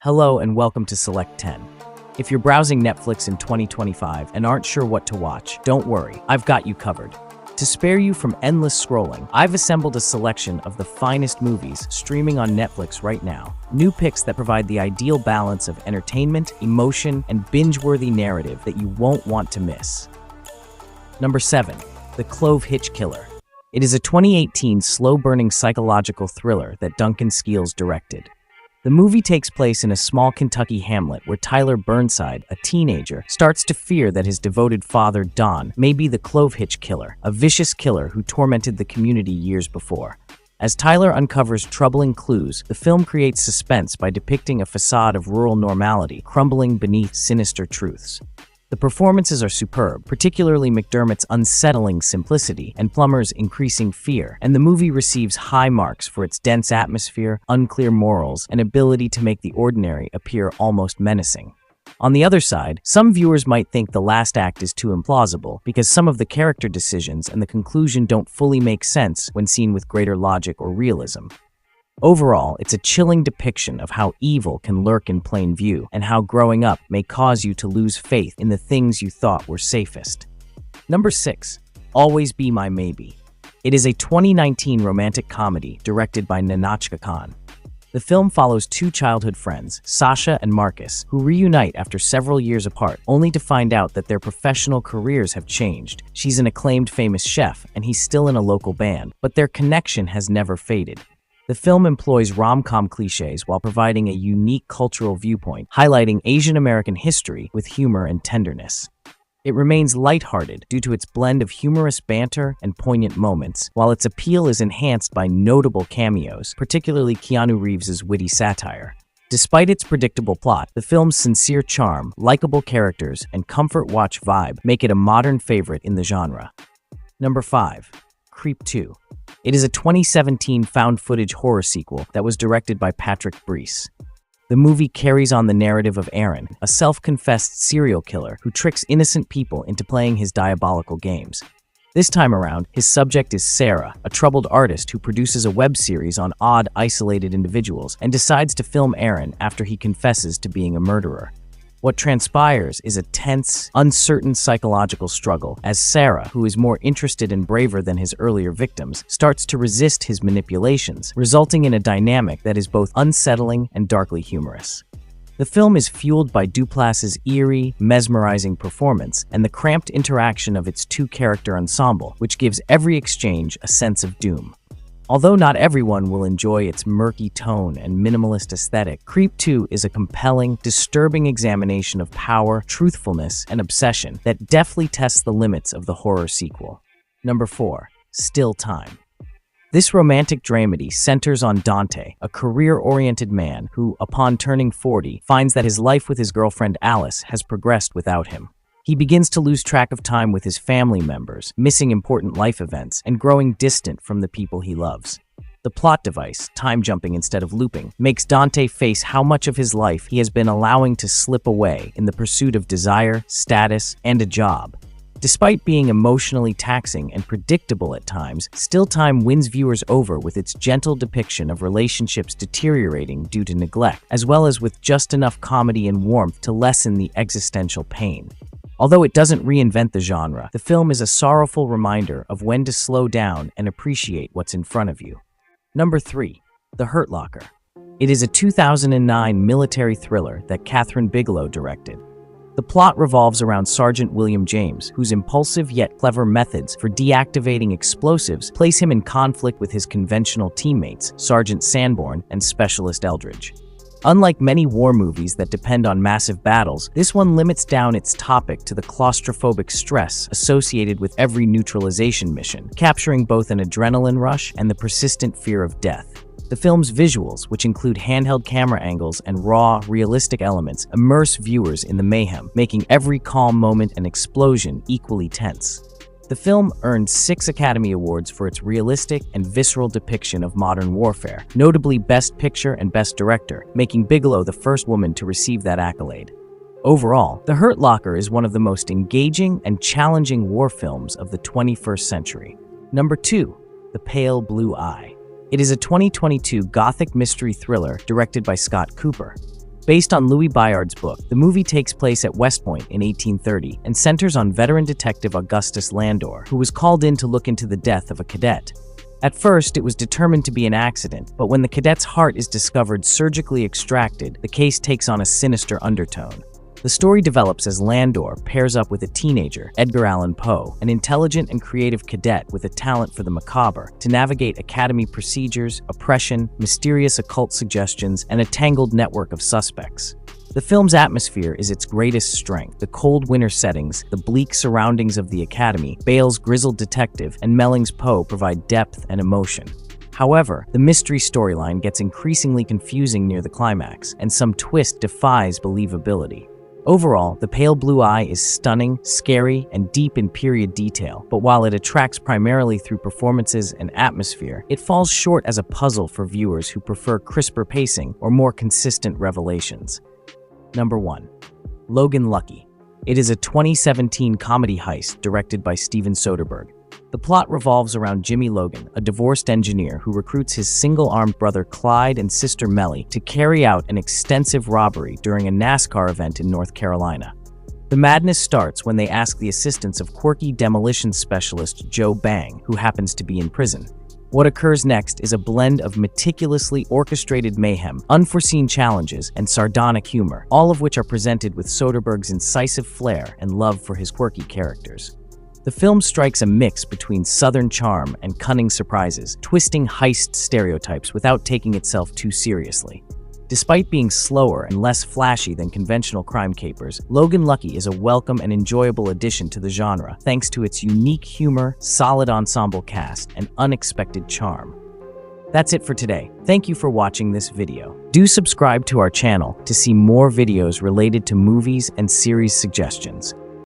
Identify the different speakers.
Speaker 1: Hello and welcome to Select 10. If you're browsing Netflix in 2025 and aren't sure what to watch, don't worry, I've got you covered. To spare you from endless scrolling, I've assembled a selection of the finest movies streaming on Netflix right now. New picks that provide the ideal balance of entertainment, emotion, and binge-worthy narrative that you won't want to miss. Number 7. The Clovehitch Killer. It is a 2018 slow-burning psychological thriller that Duncan Skeels directed. The movie takes place in a small Kentucky hamlet where Tyler Burnside, a teenager, starts to fear that his devoted father, Don, may be the Clovehitch Killer, a vicious killer who tormented the community years before. As Tyler uncovers troubling clues, the film creates suspense by depicting a facade of rural normality crumbling beneath sinister truths. The performances are superb, particularly McDermott's unsettling simplicity and Plummer's increasing fear, and the movie receives high marks for its dense atmosphere, unclear morals, and ability to make the ordinary appear almost menacing. On the other side, some viewers might think the last act is too implausible because some of the character decisions and the conclusion don't fully make sense when seen with greater logic or realism. Overall, it's a chilling depiction of how evil can lurk in plain view and how growing up may cause you to lose faith in the things you thought were safest. Number 6. Always Be My Maybe. It is a 2019 romantic comedy directed by Nahnatchka Khan. The film follows two childhood friends, Sasha and Marcus, who reunite after several years apart, only to find out that their professional careers have changed. She's an acclaimed famous chef, and he's still in a local band, but their connection has never faded. The film employs rom-com cliches while providing a unique cultural viewpoint, highlighting Asian American history with humor and tenderness. It remains lighthearted due to its blend of humorous banter and poignant moments, while its appeal is enhanced by notable cameos, particularly Keanu Reeves' witty satire. Despite its predictable plot, the film's sincere charm, likable characters, and comfort watch vibe make it a modern favorite in the genre. Number 5. Creep 2. It is a 2017 found-footage horror sequel that was directed by Patrick Brees. The movie carries on the narrative of Aaron, a self-confessed serial killer who tricks innocent people into playing his diabolical games. This time around, his subject is Sarah, a troubled artist who produces a web series on odd, isolated individuals and decides to film Aaron after he confesses to being a murderer. What transpires is a tense, uncertain psychological struggle as Sarah, who is more interested and braver than his earlier victims, starts to resist his manipulations, resulting in a dynamic that is both unsettling and darkly humorous. The film is fueled by Duplass's eerie, mesmerizing performance and the cramped interaction of its two-character ensemble, which gives every exchange a sense of doom. Although not everyone will enjoy its murky tone and minimalist aesthetic, Creep 2 is a compelling, disturbing examination of power, truthfulness, and obsession that deftly tests the limits of the horror sequel. Number 4. Still Time. This romantic dramedy centers on Dante, a career-oriented man who, upon turning 40, finds that his life with his girlfriend Alice has progressed without him. He begins to lose track of time with his family members, missing important life events, and growing distant from the people he loves. The plot device, time jumping instead of looping, makes Dante face how much of his life he has been allowing to slip away in the pursuit of desire, status, and a job. Despite being emotionally taxing and predictable at times, Still Time wins viewers over with its gentle depiction of relationships deteriorating due to neglect, as well as with just enough comedy and warmth to lessen the existential pain. Although it doesn't reinvent the genre, the film is a sorrowful reminder of when to slow down and appreciate what's in front of you. Number 3. The Hurt Locker. It is a 2009 military thriller that Kathryn Bigelow directed. The plot revolves around Sergeant William James, whose impulsive yet clever methods for deactivating explosives place him in conflict with his conventional teammates, Sergeant Sanborn and Specialist Eldridge. Unlike many war movies that depend on massive battles, this one limits down its topic to the claustrophobic stress associated with every neutralization mission, capturing both an adrenaline rush and the persistent fear of death. The film's visuals, which include handheld camera angles and raw, realistic elements, immerse viewers in the mayhem, making every calm moment and explosion equally tense. The film earned 6 Academy Awards for its realistic and visceral depiction of modern warfare, notably Best Picture and Best Director, making Bigelow the first woman to receive that accolade. Overall, The Hurt Locker is one of the most engaging and challenging war films of the 21st century. Number 2. The Pale Blue Eye. It is a 2022 gothic mystery thriller directed by Scott Cooper. Based on Louis Bayard's book, the movie takes place at West Point in 1830 and centers on veteran detective Augustus Landor, who was called in to look into the death of a cadet. At first, it was determined to be an accident, but when the cadet's heart is discovered surgically extracted, the case takes on a sinister undertone. The story develops as Landor pairs up with a teenager, Edgar Allan Poe, an intelligent and creative cadet with a talent for the macabre, to navigate academy procedures, oppression, mysterious occult suggestions, and a tangled network of suspects. The film's atmosphere is its greatest strength. The cold winter settings, the bleak surroundings of the academy, Bale's grizzled detective, and Melling's Poe provide depth and emotion. However, the mystery storyline gets increasingly confusing near the climax, and some twist defies believability. Overall, The Pale Blue Eye is stunning, scary, and deep in period detail, but while it attracts primarily through performances and atmosphere, it falls short as a puzzle for viewers who prefer crisper pacing or more consistent revelations. Number 1. Logan Lucky. It is a 2017 comedy heist directed by Steven Soderbergh. The plot revolves around Jimmy Logan, a divorced engineer who recruits his single-armed brother Clyde and sister Melly to carry out an extensive robbery during a NASCAR event in North Carolina. The madness starts when they ask the assistance of quirky demolition specialist Joe Bang, who happens to be in prison. What occurs next is a blend of meticulously orchestrated mayhem, unforeseen challenges, and sardonic humor, all of which are presented with Soderbergh's incisive flair and love for his quirky characters. The film strikes a mix between Southern charm and cunning surprises, twisting heist stereotypes without taking itself too seriously. Despite being slower and less flashy than conventional crime capers, Logan Lucky is a welcome and enjoyable addition to the genre, thanks to its unique humor, solid ensemble cast, and unexpected charm. That's it for today. Thank you for watching this video. Do subscribe to our channel to see more videos related to movies and series suggestions.